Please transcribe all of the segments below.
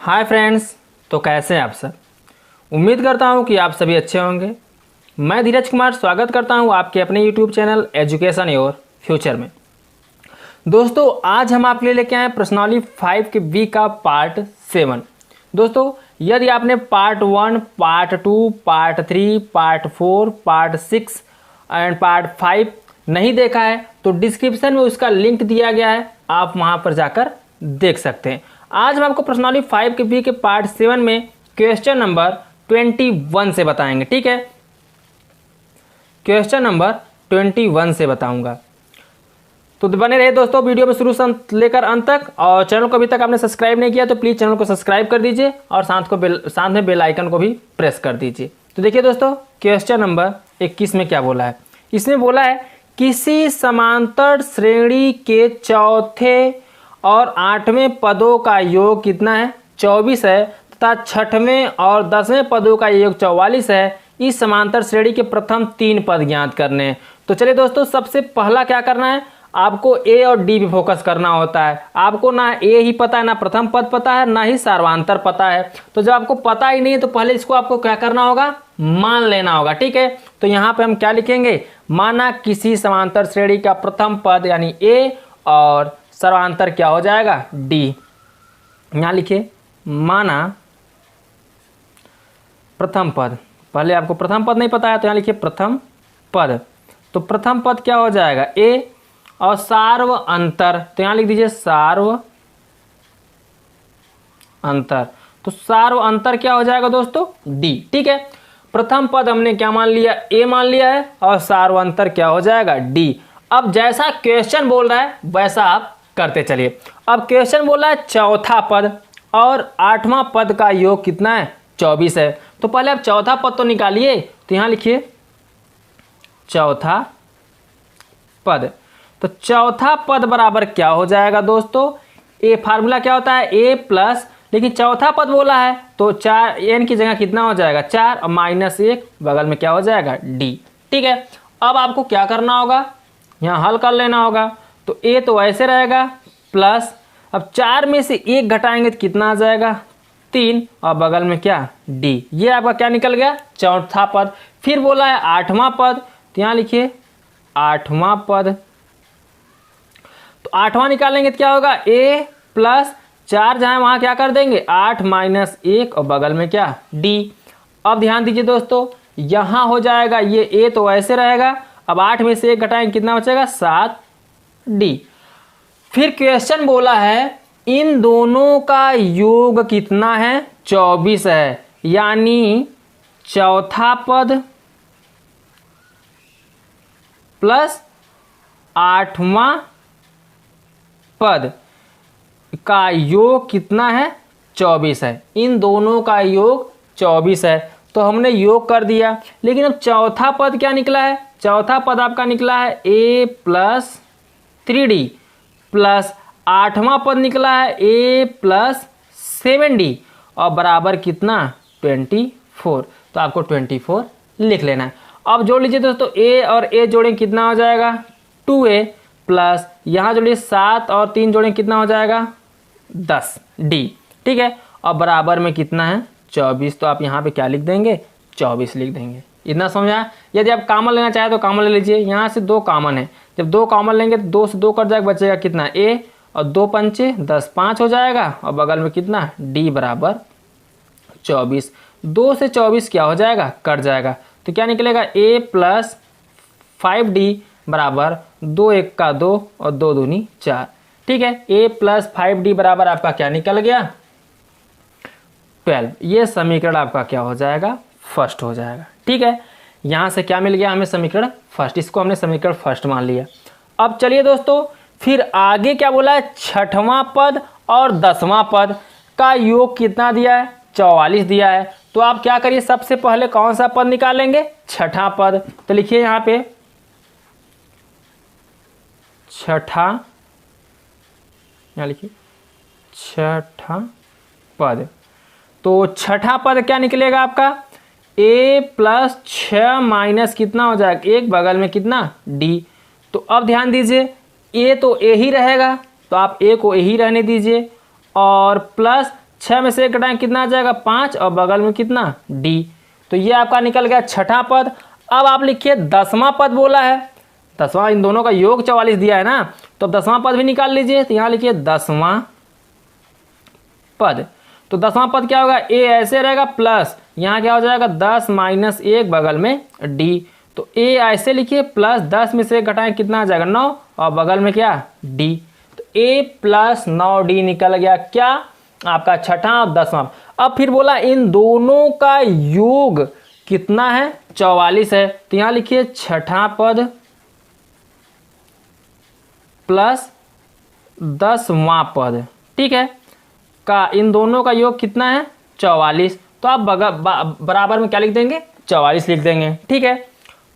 Hi friends, तो कैसे हैं आप सब। उम्मीद करता हूं कि आप सभी अच्छे होंगे। मैं धीरज कुमार स्वागत करता हूं आपके अपने YouTube channel education your future में। दोस्तों, आज हम आपके लिए लेके आए प्रश्नावली 5 के बी का पार्ट 7। दोस्तों, यदि आपने part 1, part 2, part 3, part 4, part 6 and part 5 नहीं देखा है तो डिस्क्रिप्शन में उसका लिंक दिया गया है, आप वहां पर जाकर देख सकते हैं। आज हम आपको प्रश्नावली 5 के बी के पार्ट 7 में क्वेश्चन नंबर 21 से बताएंगे। ठीक है, क्वेश्चन नंबर 21 से बताऊंगा, तो बने रहे दोस्तों वीडियो में शुरू से लेकर अंत तक। और चैनल को अभी तक आपने सब्सक्राइब नहीं किया तो प्लीज़ चैनल को सब्सक्राइब कर दीजिए और साथ में बेल आइकन को भी प्रेस कर दीजिए। तो देखिए दोस्तों, क्वेश्चन नंबर 21 में क्या बोला है। इसमें बोला है किसी समांतर श्रेणी के चौथे और 8वें पदों का योग कितना है, 24 है, तथा 6वें और 10वें पदों का योग 44 है। इस समांतर श्रेणी के प्रथम 3 पद ज्ञात करने हैं। तो चलिए दोस्तों, सबसे पहला क्या करना है, आपको ए और डी पे फोकस करना होता है। आपको ना ए ही पता है, ना प्रथम पद पता है, ना ही सार्वांतर पता है। तो जब आपको पता ही नहीं है तो पहले इसको आपको क्या करना होगा, मान लेना होगा। ठीक है, तो यहाँ पे हम क्या लिखेंगे, माना किसी समांतर श्रेणी का प्रथम पद यानी ए और सर्वांतर क्या हो जाएगा, डी। यहां लिखिए माना प्रथम पद, पहले आपको प्रथम पद नहीं पता है तो यहां लिखिए प्रथम पद। तो प्रथम पद क्या हो जाएगा, ए, और सार्व अंतर तो यहां लिख दीजिए सार्व अंतर। तो सार्व अंतर क्या हो जाएगा दोस्तों, डी। ठीक है, प्रथम पद हमने क्या मान लिया, ए मान लिया है, और सार्व अंतर क्या हो जाएगा, डी। अब जैसा क्वेश्चन बोल रहा है वैसा आप करते चलिए। अब क्वेश्चन बोला है चौथा पद और 8वां पद का योग कितना है, 24 है। तो पहले आप चौथा पद तो निकालिए, तो यहां लिखिए चौथा पद। तो चौथा पद बराबर क्या हो जाएगा दोस्तों, ए फार्मूला क्या होता है, ए प्लस, लेकिन चौथा पद बोला है तो 4 एन की जगह कितना हो जाएगा 4 और -1 बगल में क्या हो जाएगा, डी। ठीक है, अब आपको क्या करना होगा, यहाँ हल कर लेना होगा। तो ए तो ऐसे रहेगा प्लस, अब 4 में से 1 घटाएंगे तो कितना आ जाएगा, 3, और बगल में क्या, डी। ये आपका क्या निकल गया, चौथा पद। फिर बोला है 8वां पद, तो यहाँ लिखिए 8वां पद। तो 8वां निकालेंगे तो क्या होगा, ए प्लस 4 जहां वहां क्या कर देंगे 8 - 1 और बगल में क्या, डी। अब ध्यान दीजिए दोस्तों, यहां हो जाएगा ये ए तो ऐसे रहेगा, अब 8 में से 1 घटाएंगे कितना बचेगा 7, डी। फिर क्वेश्चन बोला है इन दोनों का योग कितना है, 24 है, यानी चौथा पद प्लस 8वां पद का योग कितना है, 24 है। इन दोनों का योग 24 है, तो हमने योग कर दिया। लेकिन अब चौथा पद क्या निकला है, चौथा पद आपका निकला है a + 3d प्लस 8वां पद निकला है a + 7d और बराबर कितना 24। तो आपको 24 लिख लेना है। अब जोड़ लीजिए दोस्तों, a और a जोड़ें कितना हो जाएगा 2a प्लस यहाँ जोड़िए 7 और 3 जोड़ें कितना हो जाएगा 10d। ठीक है, और बराबर में कितना है 24। तो आप यहाँ पे क्या लिख देंगे, 24 लिख देंगे। इतना समझा। यदि आप कॉमन लेना चाहे तो कॉमन ले लीजिए, यहाँ से 2 कॉमन है, जब 2 कॉमन लेंगे तो 2 से 2 कट जाएगा, बचेगा कितना a, और 2 पंचे 10, 5 हो जाएगा, और बगल में कितना d बराबर 24। 2 से 24 क्या हो जाएगा, कट जाएगा, तो क्या निकलेगा a + 5d बराबर 2 × 1 = 2 और 2 × 2 = 4। ठीक है, a + 5d बराबर आपका क्या निकल गया 12। ये समीकरण आपका क्या हो जाएगा, फर्स्ट हो जाएगा। ठीक है, यहाँ से क्या मिल गया हमें, समीकरण फर्स्ट। इसको हमने समीकरण फर्स्ट मान लिया। अब चलिए दोस्तों, फिर आगे क्या बोला है, 6वां पद और 10वां पद का योग कितना दिया है, 44 दिया है। तो आप क्या करिए, सबसे पहले कौन सा पद निकालेंगे, 6ठा पद। तो लिखिए यहाँ पे 6ठा, यहाँ लिखिए 6ठा पद। तो 6ठा पद क्या निकलेगा आपका, a + 6 माइनस कितना हो जाएगा 1 बगल में कितना d। तो अब ध्यान दीजिए, a तो a ही रहेगा, तो आप a को a ही रहने दीजिए, और प्लस 6 में से 1 घटाएं कितना आ जाएगा 5 और बगल में कितना d। तो ये आपका निकल गया छठा पद। अब आप लिखिए 10वां पद बोला है, 10वां इन दोनों का योग 44 दिया है ना, तो अब 10वां पद भी निकाल लीजिए। तो यहाँ लिखिए 10वां पद। तो 10वां पद क्या होगा, a ऐसे रहेगा प्लस यहाँ क्या हो जाएगा 10 माइनस 1 बगल में d। तो a ऐसे लिखिए प्लस 10 में से 1 घटाएं कितना आ जाएगा 9 और बगल में क्या d। तो a प्लस 9d निकल गया क्या आपका छठा और 10वां। अब फिर बोला इन दोनों का योग कितना है 44 है। तो यहाँ लिखिए छठा पद प्लस 10वां पद, ठीक है, का इन दोनों का योग कितना है 44। तो आप बराबर में क्या लिख देंगे 44 लिख देंगे, ठीक है।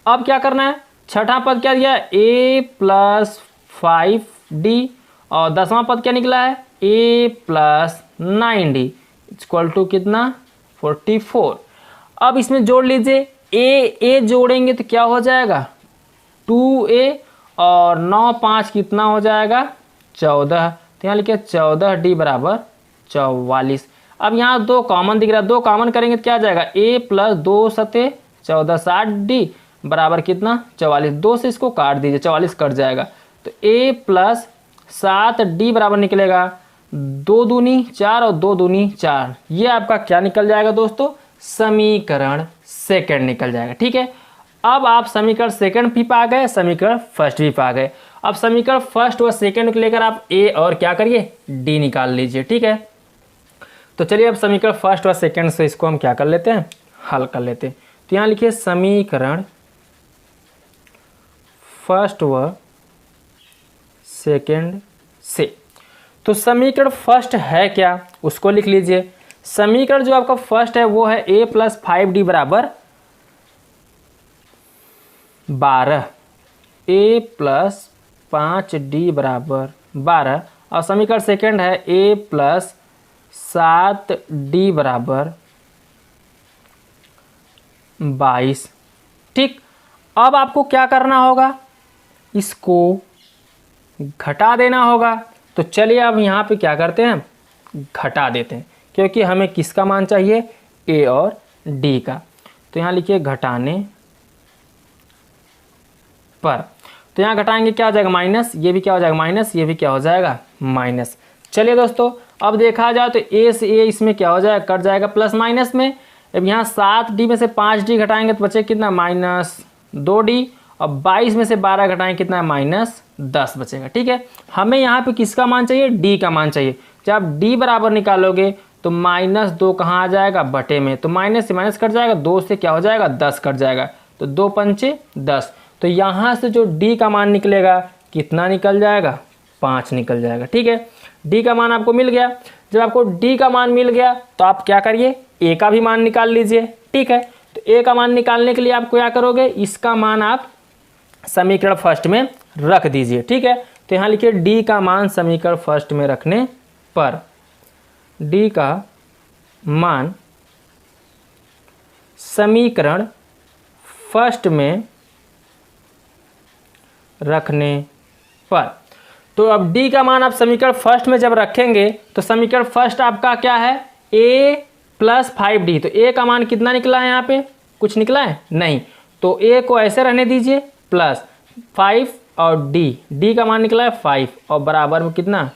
अब क्या करना है, छठा पद क्या दिया a प्लस 5d और 10वां पद क्या निकला है a plus 9d equal to कितना 44। अब इसमें जोड़ लीजिए a जोड़ेंगे तो क्या हो जाएगा 2a और 9 5 कितना हो जाएगा 14। तो यहाँ लिखिए 14d बराबर 44। अब यहाँ 2 कॉमन दिख रहा है, 2 कॉमन करेंगे तो क्या आ जाएगा a प्लस 2 सते 14 60d बराबर कितना 44। 2 से इसको काट दीजिए 44 कट जाएगा। तो a प्लस 7d बराबर निकलेगा 2 दूनी 4 और 2 दूनी 4। ये आपका क्या निकल जाएगा दोस्तों समीकरण सेकंड निकल जाएगा, ठीक है। अब आप समीकरण सेकंड भी पा गए, समीकरण फर्स्ट भी पा गए। अब समीकरण फर्स्ट और सेकंड को लेकर आप a और क्या करिए d निकाल लीजिए, ठीक है। तो चलिए अब समीकरण फर्स्ट और सेकंड से इसको हम क्या कर लेते हैं हल कर लेते हैं। तो यहाँ लिखिए समीकरण फर्स्ट व सेकंड से। तो समीकरण फर्स्ट है क्या उसको लिख लीजिए। समीकरण जो आपका फर्स्ट है वो है a प्लस 5d बराबर 12, a प्लस 5d बराबर 12 और समीकरण सेकंड है a प्लस 7d बराबर 22, ठीक। अब आपको क्या करना होगा इसको घटा देना होगा। तो चलिए अब यहाँ पे क्या करते हैं घटा देते हैं, क्योंकि हमें किसका मान चाहिए a और d का। तो यहाँ लिखिए घटाने पर। तो यहाँ घटाएंगे क्या हो जाएगा माइनस, ये भी क्या हो जाएगा माइनस, ये भी क्या हो जाएगा माइनस। चलिए दोस्तों अब देखा जाए तो a से a इसमें क्या हो जाएगा कट जाएगा प्लस माइनस में। अब यहाँ 7d में से 5d घटाएंगे तो बचे कितना माइनस 2d और 22 में से 12 घटाएंगे कितना माइनस 10 बचेगा, ठीक है। हमें यहाँ पे किसका मान चाहिए d का मान चाहिए। जब d बराबर निकालोगे तो माइनस 2 कहाँ आ जाएगा बटे में, तो माइनस से माइनस कट जाएगा, 2 से क्या हो जाएगा 10 कट जाएगा, तो 2 पंचे 10। तो यहाँ से जो d का मान निकलेगा कितना निकल जाएगा 5 निकल जाएगा, ठीक है। d का मान आपको मिल गया। जब आपको d का मान मिल गया तो आप क्या करिए a का भी मान निकाल लीजिए, ठीक है। तो a का मान निकालने के लिए आप क्या करोगे इसका मान आप समीकरण फर्स्ट में रख दीजिए, ठीक है। तो यहाँ लिखिए d का मान समीकरण फर्स्ट में रखने पर d का मान समीकरण फर्स्ट में रखने पर। तो अब d का मान आप समीकरण फर्स्ट में जब रखेंगे तो समीकरण फर्स्ट आपका क्या है a प्लस 5d। तो a का मान कितना निकला है यहाँ पे कुछ निकला है नहीं, तो a को ऐसे रहने दीजिए प्लस 5 और d का मान निकला है 5 और बराबर में कितना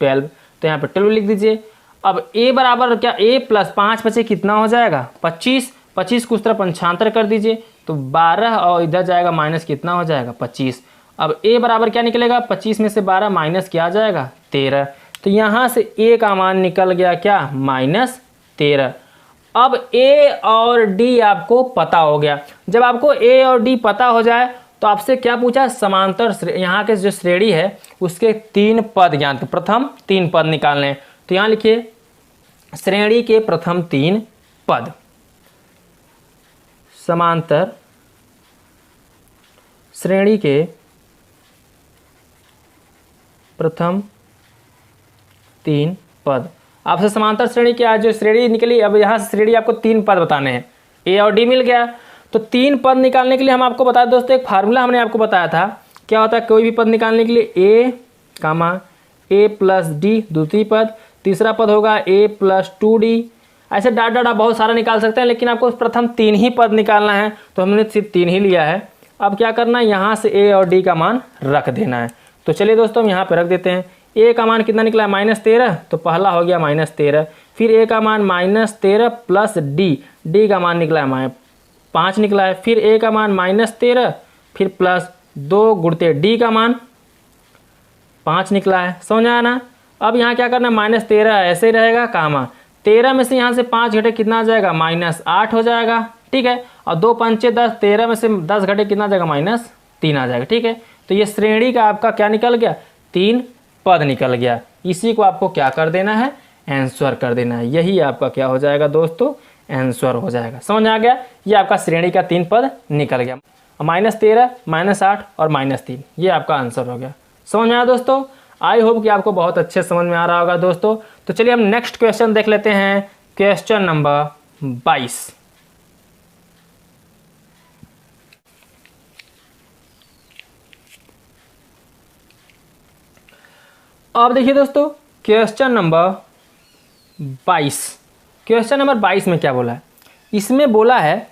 12। तो यहाँ पे 12 लिख दीजिए। अब a बराबर क्या a प्लस 5 बचे कितना हो जाएगा 25, 25 को उस तरफ पंचांतर कर दीजिए तो 12 और इधर जाएगा माइनस कितना हो जाएगा 25। अब a बराबर क्या निकलेगा 25 में से 12 माइनस क्या आ जाएगा 13। तो यहाँ से a का मान निकल गया क्या माइनस 13। अब a और d आपको पता हो गया। जब आपको a और d पता हो जाए तो आपसे क्या पूछा समांतर यहाँ के जो श्रेणी है उसके 3 पद ज्ञात, प्रथम 3 पद निकालने हैं। तो यहाँ लिखिए श्रेणी के प्रथम 3 पद, समांतर श्रेणी के प्रथम 3 पद। आपसे समांतर श्रेणी की आज जो श्रेणी निकली, अब यहाँ से श्रेणी आपको 3 पद बताने हैं। ए और डी मिल गया तो 3 पद निकालने के लिए हम आपको बताया दोस्तों एक फार्मूला हमने आपको बताया था। क्या होता है कोई भी पद निकालने के लिए ए कामा ए प्लस डी द्वितीय पद तीसरा पद होगा a+2d। ऐसे डाट डाटा बहुत सारा निकाल सकते हैं, लेकिन आपको प्रथम 3 ही पद निकालना है, तो हमने सिर्फ 3 ही लिया है। अब क्या करना है, यहाँ से a और d का मान रख देना है। तो चलिए दोस्तों हम यहाँ पे रख देते हैं। a का मान कितना निकला है, -13, तो पहला हो गया -13। फिर a का मान -13 प्लस d का मान निकला है 5 निकला है। फिर a का मान -13, फिर प्लस 2 गुणते d का मान 5 निकला है। समझ आया ना। अब यहाँ क्या करना है, -13 ऐसे ही रहेगा, कामा 13 में से यहाँ से 5 घटे कितना आ जाएगा, -8 हो जाएगा। ठीक है, और 2 पंचे 10, 13 में से 10 घटे कितना आ जाएगा, -3 आ जाएगा। ठीक है, तो ये श्रेणी का आपका क्या निकल गया, 3 पद निकल गया। इसी को आपको क्या कर देना है, आंसर कर देना है। यही आपका क्या हो जाएगा दोस्तों, आंसर हो जाएगा। समझ आ गया, ये आपका श्रेणी का 3 पद निकल गया। -13, -8 और -3, ये आपका आंसर हो गया। समझ में आया दोस्तों। आई होप कि आपको बहुत अच्छे समझ में आ रहा होगा दोस्तों। तो चलिए हम नेक्स्ट क्वेश्चन देख लेते हैं, क्वेश्चन नंबर 22। अब देखिए दोस्तों क्वेश्चन नंबर 22। क्वेश्चन नंबर 22 में क्या बोला है, इसमें बोला है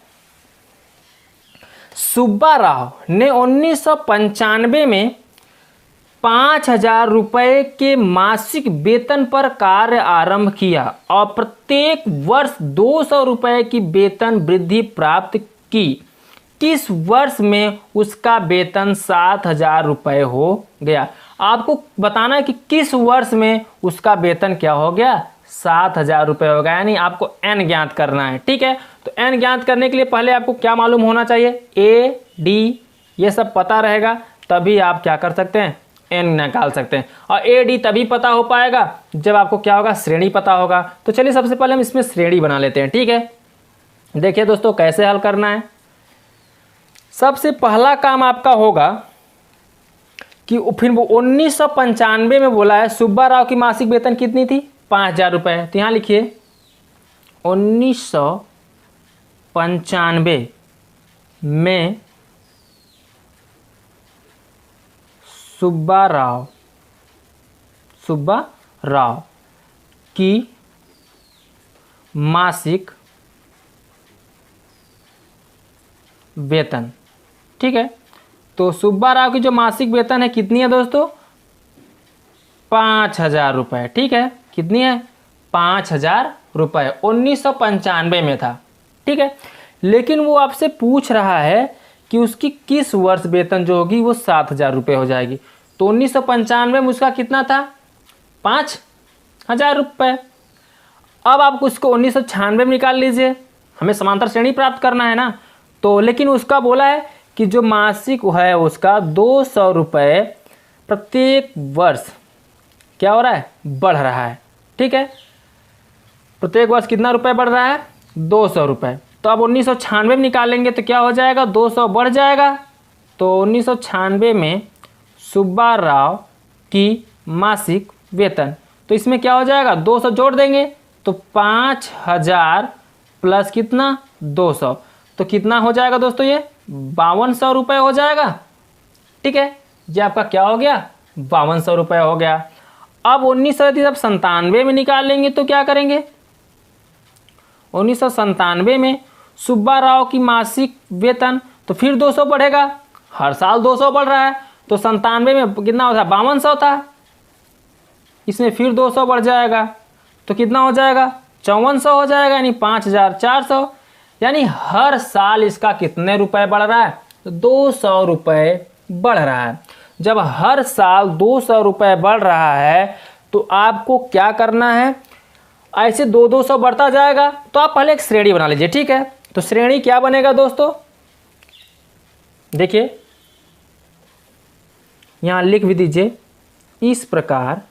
सुब्बा राव ने 1995 में 5,000 रुपये के मासिक वेतन पर कार्य आरंभ किया और प्रत्येक वर्ष 200 रुपये की वेतन वृद्धि प्राप्त की। किस वर्ष में उसका वेतन 7,000 रुपये हो गया। आपको बताना है कि किस वर्ष में उसका वेतन क्या हो गया, 7,000 रुपये हो गया। यानी आपको n ज्ञात करना है। ठीक है, तो n ज्ञात करने के लिए पहले आपको क्या मालूम होना चाहिए, a d ये सब पता रहेगा, तभी आप क्या कर सकते हैं, n निकाल सकते हैं। और a d तभी पता हो पाएगा जब आपको क्या होगा, श्रेणी पता होगा। तो चलिए सबसे पहले हम इसमें श्रेणी बना लेते हैं। ठीक है, देखिए दोस्तों कैसे हल करना है। सबसे पहला काम आपका होगा कि फिर वो 1995 में बोला है सुब्बा राव की मासिक वेतन कितनी थी, 5,000 रुपये। तो यहाँ लिखिए 1995 में सुब्बा राव की मासिक वेतन। ठीक है, तो सुब्बा राव की जो मासिक वेतन है कितनी है दोस्तों, 5,000 रुपये। ठीक है, कितनी है, 5,000 रुपये 1995 में था। ठीक है, लेकिन वो आपसे पूछ रहा है कि उसकी किस वर्ष वेतन जो होगी वो 7,000 रुपये हो जाएगी। तो 1995 में उसका कितना था, 5,000 रुपये। अब आप उसको 1996 में निकाल लीजिए, हमें समांतर श्रेणी प्राप्त करना है ना। तो लेकिन उसका बोला है कि जो मासिक है उसका 200 रुपये प्रत्येक वर्ष क्या हो रहा है, बढ़ रहा है। ठीक है, प्रत्येक वर्ष कितना रुपए बढ़ रहा है, 200 रुपये। तो अब 1996 में निकालेंगे तो क्या हो जाएगा, 200 बढ़ जाएगा। तो 1996 में सुब्बा राव की मासिक वेतन, तो इसमें क्या हो जाएगा, 200 जोड़ देंगे तो 5,000 प्लस कितना 200, तो कितना हो जाएगा दोस्तों, ये 5,200 रुपये हो जाएगा। ठीक है, ये आपका क्या हो गया, 5,200 रुपये हो गया। अब 1997 में निकाल लेंगे तो क्या करेंगे, 1997 में सुब्बा राव की मासिक वेतन, तो फिर 200 बढ़ेगा, हर साल 200 बढ़ रहा है। तो 97 में कितना होता है, 5,200 था, इसमें फिर 200 बढ़ जाएगा तो कितना हो जाएगा, 5,400 हो जाएगा, यानी 5,400। यानी हर साल इसका कितने रुपए बढ़ रहा है, 200 रुपये बढ़ रहा है। जब हर साल 200 रुपये बढ़ रहा है तो आपको क्या करना है, ऐसे 200 बढ़ता जाएगा। तो आप पहले एक श्रेणी बना लीजिए। ठीक है, तो श्रेणी क्या बनेगा दोस्तों, देखिए यहां लिख भी दीजिए, इस प्रकार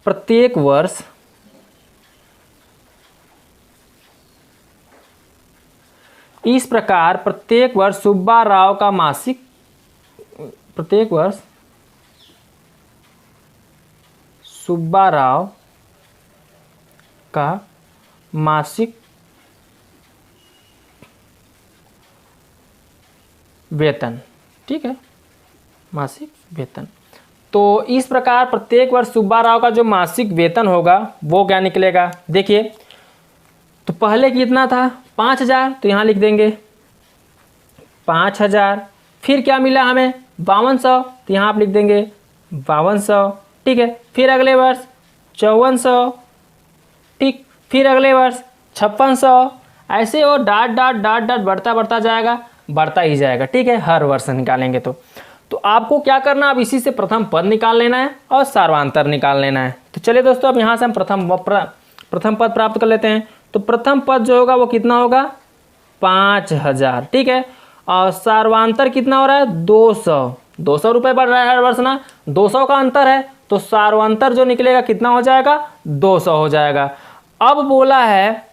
प्रत्येक वर्ष सुब्बा राव का मासिक, प्रत्येक वर्ष सुब्बा राव का मासिक वेतन। ठीक है, मासिक वेतन तो इस प्रकार प्रत्येक वर्ष सुब्बा राव का जो मासिक वेतन होगा वो क्या निकलेगा। देखिए, तो पहले कितना था 5,000, तो यहाँ लिख देंगे 5,000। फिर क्या मिला हमें 5200, तो यहाँ आप लिख देंगे 5200। ठीक है, फिर अगले वर्ष 5400, ठीक, फिर अगले वर्ष 5600, ऐसे वो डाट डाट डाट डाट बढ़ता बढ़ता जाएगा, बढ़ता ही जाएगा। ठीक है, हर वर्ष निकालेंगे तो आपको क्या करना, अब इसी से प्रथम पद निकाल लेना है और सार्वांतर निकाल लेना है। तो चलिए दोस्तों, अब यहाँ से हम प्रथम पद प्राप्त कर लेते हैं। तो प्रथम पद जो होगा वो कितना होगा 5,000। ठीक है, और सार्वांतर कितना हो रहा है 200 रुपये बढ़ रहा है हर वर्ष ना, 200 का अंतर है, तो सार्वांतर जो निकलेगा कितना हो जाएगा 200 हो जाएगा। अब बोला है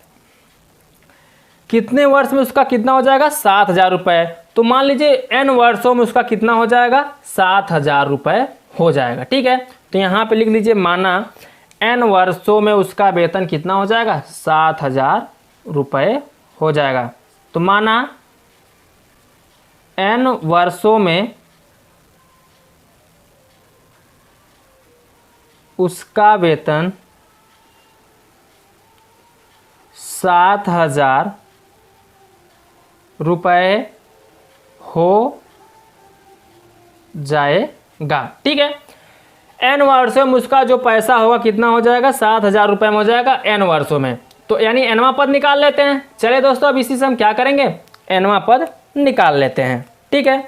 कितने वर्ष में उसका कितना हो जाएगा 7,000 रुपये, तो मान लीजिए n वर्षों में उसका कितना हो जाएगा 7,000 रुपये हो जाएगा। ठीक है, तो यहाँ पे लिख लीजिए माना n वर्षों में उसका वेतन कितना हो जाएगा 7,000 रुपये हो जाएगा। तो माना n वर्षों में उसका वेतन 7,000 रुपये हो जाएगा। ठीक है, n वर्षों में उसका जो पैसा होगा कितना हो जाएगा 7,000 रुपये में हो जाएगा n वर्षों में। तो यानी nवां पद निकाल लेते हैं। चलिए दोस्तों, अब इसी से हम क्या करेंगे nवां पद निकाल लेते हैं। ठीक है,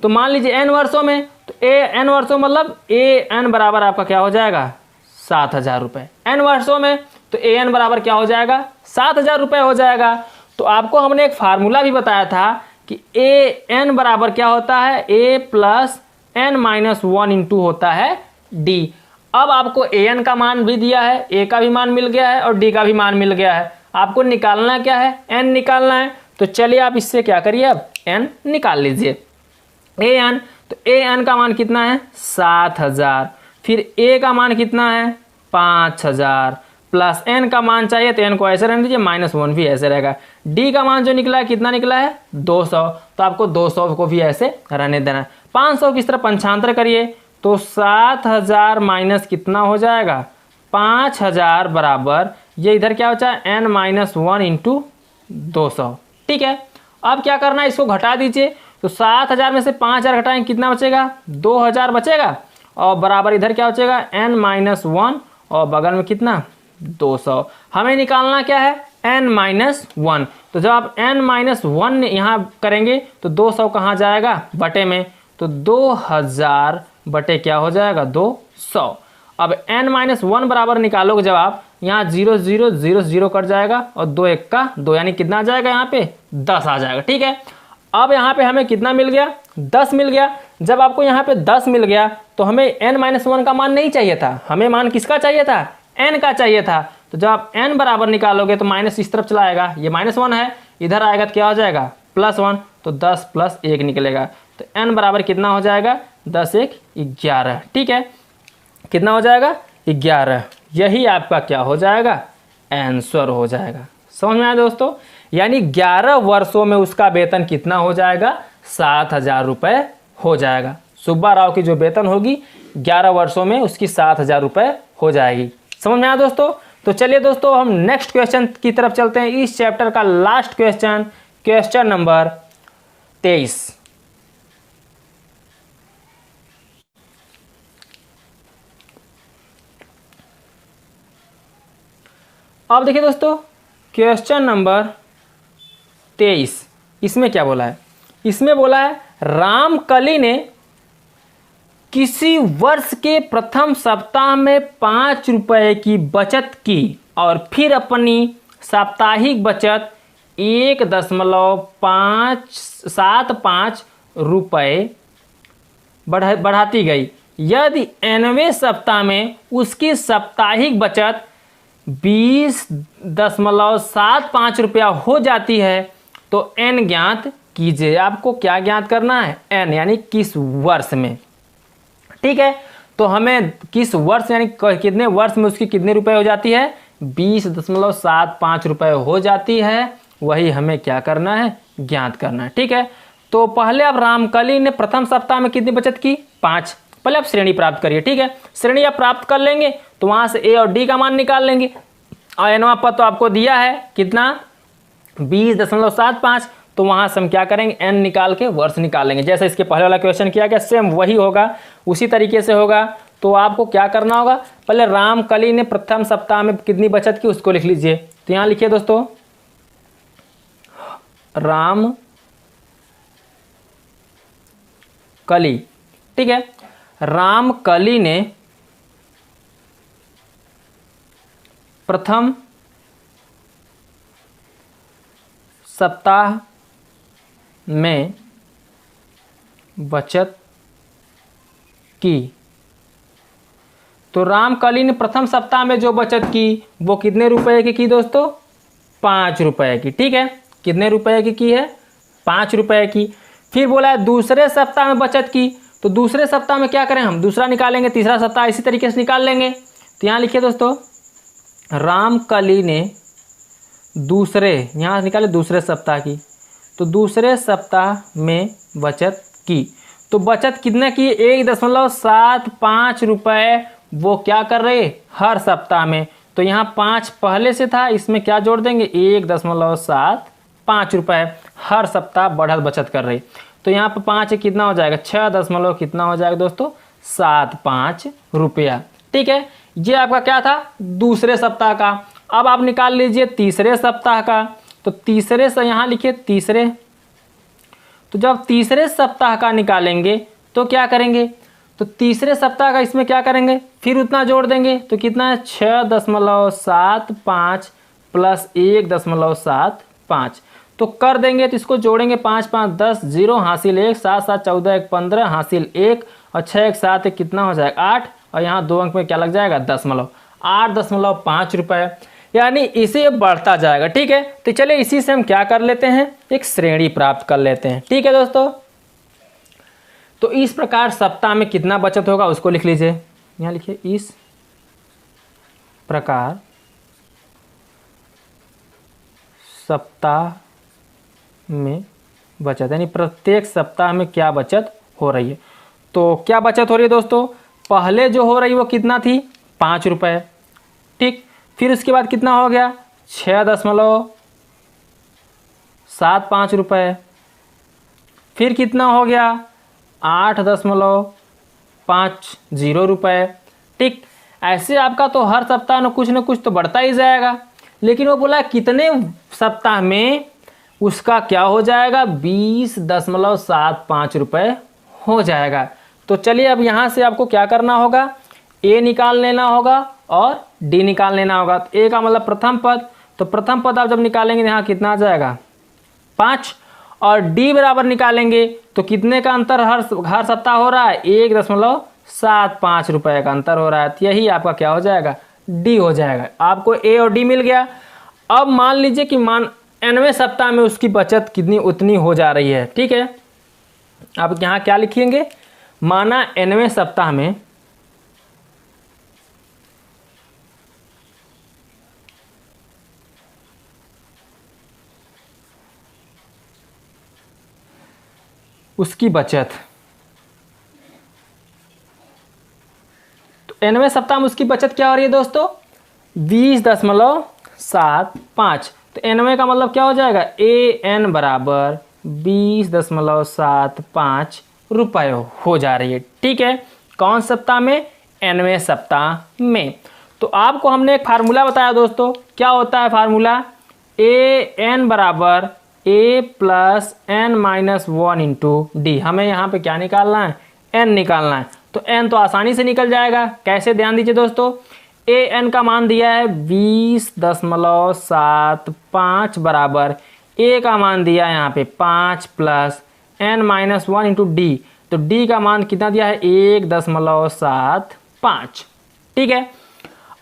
तो मान लीजिए n वर्षों में, तो n वर्षों मतलब an बराबर आपका क्या हो जाएगा 7,000 रुपये। n वर्षों में तो an बराबर क्या हो जाएगा 7,000 रुपये हो जाएगा। तो आपको हमने एक फार्मूला भी बताया था कि an बराबर क्या होता है a प्लस n-1 इंटू होता है d। अब आपको an का मान भी दिया है, a का भी मान मिल गया है और d का भी मान मिल गया है। आपको निकालना क्या है n निकालना है। तो चलिए आप इससे क्या करिए, अब n निकाल लीजिए। an, तो an का मान कितना है 7,000, फिर a का मान कितना है 5,000, प्लस n का मान चाहिए तो n को ऐसे रहने दीजिए, -1 भी ऐसे रहेगा। d का मान जो निकला है कितना निकला है 200, तो आपको 200 को भी ऐसे रहने देना है। 500 की तरफ पंचांतर करिए तो 7,000 माइनस कितना हो जाएगा 5,000 बराबर ये इधर क्या होता है n-1 इंटू 200। ठीक है, अब क्या करना है, इसको घटा दीजिए। तो 7,000 में से 5,000 घटाएंगे कितना बचेगा 2,000 बचेगा, और बराबर इधर क्या बचेगा n-1 और बगल में कितना 200। हमें निकालना क्या है n-1। तो जब आप n-1 यहाँ करेंगे तो 200 कहाँ जाएगा बटे में, तो 2,000 बटे क्या हो जाएगा 200। अब n-1 बराबर निकालोगे जब आप, यहाँ 0 0 0 0 कट जाएगा और 2 1 का 2, यानी कितना आ जाएगा यहाँ पे 10 आ जाएगा। ठीक है, अब यहाँ पे हमें कितना मिल गया 10 मिल गया। जब आपको यहाँ पे 10 मिल गया तो हमें n-1 का मान नहीं चाहिए था, हमें मान किसका चाहिए था n का चाहिए था। तो जब आप n बराबर निकालोगे तो माइनस इस तरफ चला आएगा, ये -1 है, इधर आएगा तो क्या हो जाएगा +1, तो 10 + 1 निकलेगा। तो n बराबर कितना हो जाएगा 10 1 11। ठीक है, कितना हो जाएगा 11। यही आपका क्या हो जाएगा आंसर हो जाएगा। समझ में आया दोस्तों, यानी 11 वर्षों में उसका वेतन कितना हो जाएगा 7,000 रुपये हो जाएगा। सुब्बा राव की जो वेतन होगी 11 वर्षों में उसकी 7,000 रुपये हो जाएगी। समझ में आया दोस्तों। तो चलिए दोस्तों, हम नेक्स्ट क्वेश्चन की तरफ चलते हैं। इस चैप्टर का लास्ट क्वेश्चन, क्वेश्चन नंबर 23। अब देखिए दोस्तों, क्वेश्चन नंबर 23, इसमें क्या बोला है, इसमें बोला है रामकली ने किसी वर्ष के प्रथम सप्ताह में 5 रुपये की बचत की और फिर अपनी साप्ताहिक बचत 1.575 रुपये बढ़ाती गई। यदि 90वें सप्ताह में उसकी साप्ताहिक बचत 20.75 रुपया हो जाती है तो n ज्ञात कीजिए। आपको क्या ज्ञात करना है n, यानी किस वर्ष में। ठीक है, तो हमें किस वर्ष यानी कितने वर्ष में उसकी कितने रुपए हो जाती है 20.75 रुपये हो जाती है, वही हमें क्या करना है ज्ञात करना है। ठीक है, तो पहले अब रामकली ने प्रथम सप्ताह में कितनी बचत की 5, पहले आप श्रेणी प्राप्त करिए। ठीक है, श्रेणी आप प्राप्त कर लेंगे तो वहां से ए और डी का मान निकाल लेंगे। और एनवां पद तो आपको दिया है कितना 20.75, तो वहां से हम क्या करेंगे एन निकाल के वर्ष निकालेंगे। जैसे इसके पहले वाला क्वेश्चन किया गया सेम वही होगा, उसी तरीके से होगा। तो आपको क्या करना होगा, पहले रामकली ने प्रथम सप्ताह में कितनी बचत की उसको लिख लीजिए। तो यहां लिखिए दोस्तों, रामकली, ठीक है, रामकली ने प्रथम सप्ताह में बचत की। तो रामकली ने प्रथम सप्ताह में जो बचत की वो कितने रुपए की दोस्तों, 5 रुपए की। ठीक है, कितने रुपए की है, 5 रुपए की। फिर बोला है दूसरे सप्ताह में बचत की, तो दूसरे सप्ताह में क्या करें हम, दूसरा निकालेंगे, तीसरा सप्ताह इसी तरीके से निकाल लेंगे। तो यहाँ लिखिए दोस्तों, रामकली ने दूसरे, यहाँ निकाले दूसरे सप्ताह की, तो दूसरे सप्ताह में बचत की। तो बचत कितने की, 1.75 रुपए वो क्या कर रहे हर सप्ताह में। तो यहाँ 5 पहले से था, इसमें क्या जोड़ देंगे 1.75 रुपए हर सप्ताह बढ़त बचत कर रही। तो यहाँ पर 5 कितना हो जाएगा 6 कितना हो जाएगा दोस्तों 75 रुपया। ठीक है, ये आपका क्या था दूसरे सप्ताह का। अब आप निकाल लीजिए तीसरे सप्ताह का। तो तीसरे से यहाँ लिखिए तीसरे, तो जब तीसरे सप्ताह का निकालेंगे तो क्या करेंगे, तो तीसरे सप्ताह का इसमें क्या करेंगे फिर उतना जोड़ देंगे। तो कितना है 6.75 प्लस 1.75, तो कर देंगे। तो इसको जोड़ेंगे 5 5 10 0 हासिल 1 7 7 14 1 15 हासिल 1 और 6 1 7 1 कितना हो जाएगा 8 और यहाँ 2 अंक में क्या लग जाएगा 8.5 रुपए, यानी इसे बढ़ता जाएगा। ठीक है, तो चलिए इसी से हम क्या कर लेते हैं एक श्रेणी प्राप्त कर लेते हैं। ठीक है दोस्तों, तो इस प्रकार सप्ताह में कितना बचत होगा उसको लिख लीजिए। यहाँ लिखिए इस प्रकार सप्ताह में बचत, यानी प्रत्येक सप्ताह में क्या बचत हो रही है। तो क्या बचत हो रही है दोस्तों, पहले जो हो रही वो कितना थी 5 रुपए। ठीक, फिर उसके बाद कितना हो गया 6.75 रुपए, फिर कितना हो गया 8.50 रुपए। ठीक, ऐसे आपका तो हर सप्ताह में कुछ न कुछ तो बढ़ता ही जाएगा। लेकिन वो बोला कितने सप्ताह में, उसका क्या हो जाएगा 20.75 रुपए हो जाएगा। तो चलिए अब यहाँ से आपको क्या करना होगा, ए निकाल लेना होगा और डी निकाल लेना होगा। तो ए का मतलब प्रथम पद, तो प्रथम पद आप जब निकालेंगे यहाँ कितना आ जाएगा 5, और डी बराबर निकालेंगे तो कितने का अंतर हर सप्ताह हो रहा है 1.75 रुपए का अंतर हो रहा है। तो यही आपका क्या हो जाएगा डी हो जाएगा। आपको ए और डी मिल गया। अब मान लीजिए कि 90वें सप्ताह में उसकी बचत कितनी उतनी हो जा रही है। ठीक है, अब यहाँ क्या लिखेंगे, माना 90वें सप्ताह में उसकी बचत, तो 90वें सप्ताह में उसकी बचत क्या हो रही है दोस्तों 20.75। तो 90 का मतलब क्या हो जाएगा ए एन बराबर 20.75 रुपये हो जा रही है। ठीक है, कौन सप्ताह में 90वें सप्ताह में। तो आपको हमने एक फार्मूला बताया दोस्तों, क्या होता है फार्मूला, ए एन बराबर A plus N minus 1 into D. हमें यहाँ पे क्या निकालना है एन निकालना है। तो एन तो आसानी से निकल जाएगा, कैसे ध्यान दीजिए दोस्तों, ए एन का मान दिया है 20.75 बराबर ए का मान दिया है यहाँ पे 5 plus N minus 1 into d. तो डी का मान कितना दिया है 1.75। ठीक है,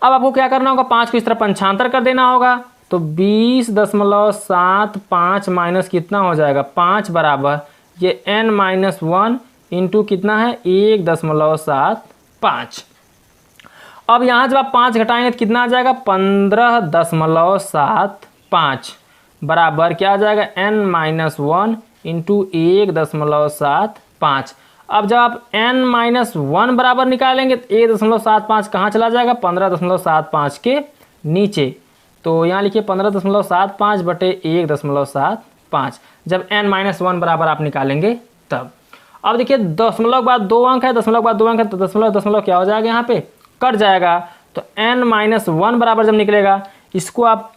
अब आपको क्या करना होगा 5 को इस तरह पंचांतर कर देना होगा। तो 20.75 माइनस कितना हो जाएगा 5 बराबर ये n माइनस 1 इंटू कितना है 1.75। अब यहाँ जब आप 5 घटाएंगे तो कितना आ जाएगा 15.75 बराबर क्या आ जाएगा n माइनस 1 इंटू 1.75। अब जब आप n-1 बराबर निकालेंगे तो 1.75 कहाँ चला जाएगा, 15.75 के नीचे। तो यहाँ लिखिए 15.75 बटे 1.75 जब n-1 बराबर आप निकालेंगे तब। अब देखिए दशमलव के बाद 2 अंक है, दशमलव के बाद 2 अंक है, तो दशमलव दशमलव क्या हो जाएगा, यहाँ पे कट जाएगा। तो n-1 बराबर जब निकलेगा, इसको आप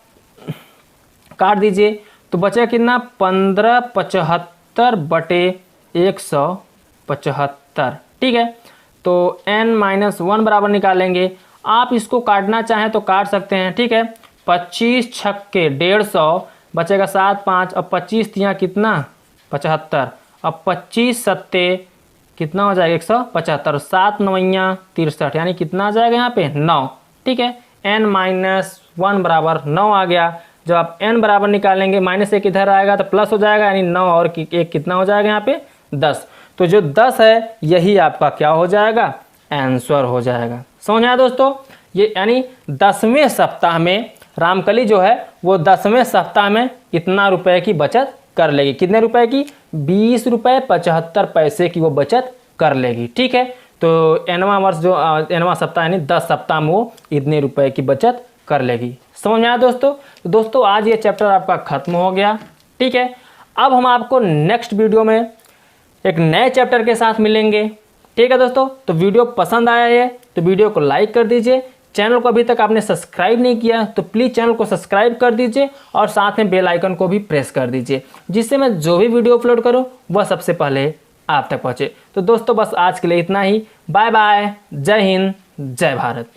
काट दीजिए तो बचेगा कितना, 1575 बटे 175। ठीक है, तो n-1 बराबर निकालेंगे। आप इसको काटना चाहें तो काट सकते हैं। ठीक है, 25 छक्के 150 बचेगा 7 5, अब 25 तियाँ कितना 75, अब 25 सत्ते कितना हो जाएगा 175, 7 नवैयाँ 63, यानी कितना आ जाएगा यहाँ पे 9। ठीक है, n-1 बराबर 9 आ गया। जब आप n बराबर निकालेंगे, -1 इधर आएगा तो प्लस हो जाएगा, यानी 9 और 1 कितना हो जाएगा यहाँ पे 10। तो जो 10 है यही आपका क्या हो जाएगा, आंसर हो जाएगा। समझ आया दोस्तों, ये यानी 10वें सप्ताह में रामकली जो है वो 10वें सप्ताह में इतना रुपए की बचत कर लेगी। कितने रुपए की, 20 रुपये 75 पैसे की वो बचत कर लेगी। ठीक है, तो nवां वर्ष जो nवां सप्ताह यानी 10 सप्ताह में वो इतने रुपए की बचत कर लेगी। समझ में आया दोस्तों। तो दोस्तों आज ये चैप्टर आपका खत्म हो गया। ठीक है, अब हम आपको नेक्स्ट वीडियो में एक नए चैप्टर के साथ मिलेंगे। ठीक है दोस्तों, तो वीडियो पसंद आया है तो वीडियो को लाइक कर दीजिए। चैनल को अभी तक आपने सब्सक्राइब नहीं किया तो प्लीज़ चैनल को सब्सक्राइब कर दीजिए और साथ में बेल आइकन को भी प्रेस कर दीजिए, जिससे मैं जो भी वीडियो अपलोड करूं वह सबसे पहले आप तक पहुंचे। तो दोस्तों बस आज के लिए इतना ही। बाय बाय, जय हिंद, जय भारत।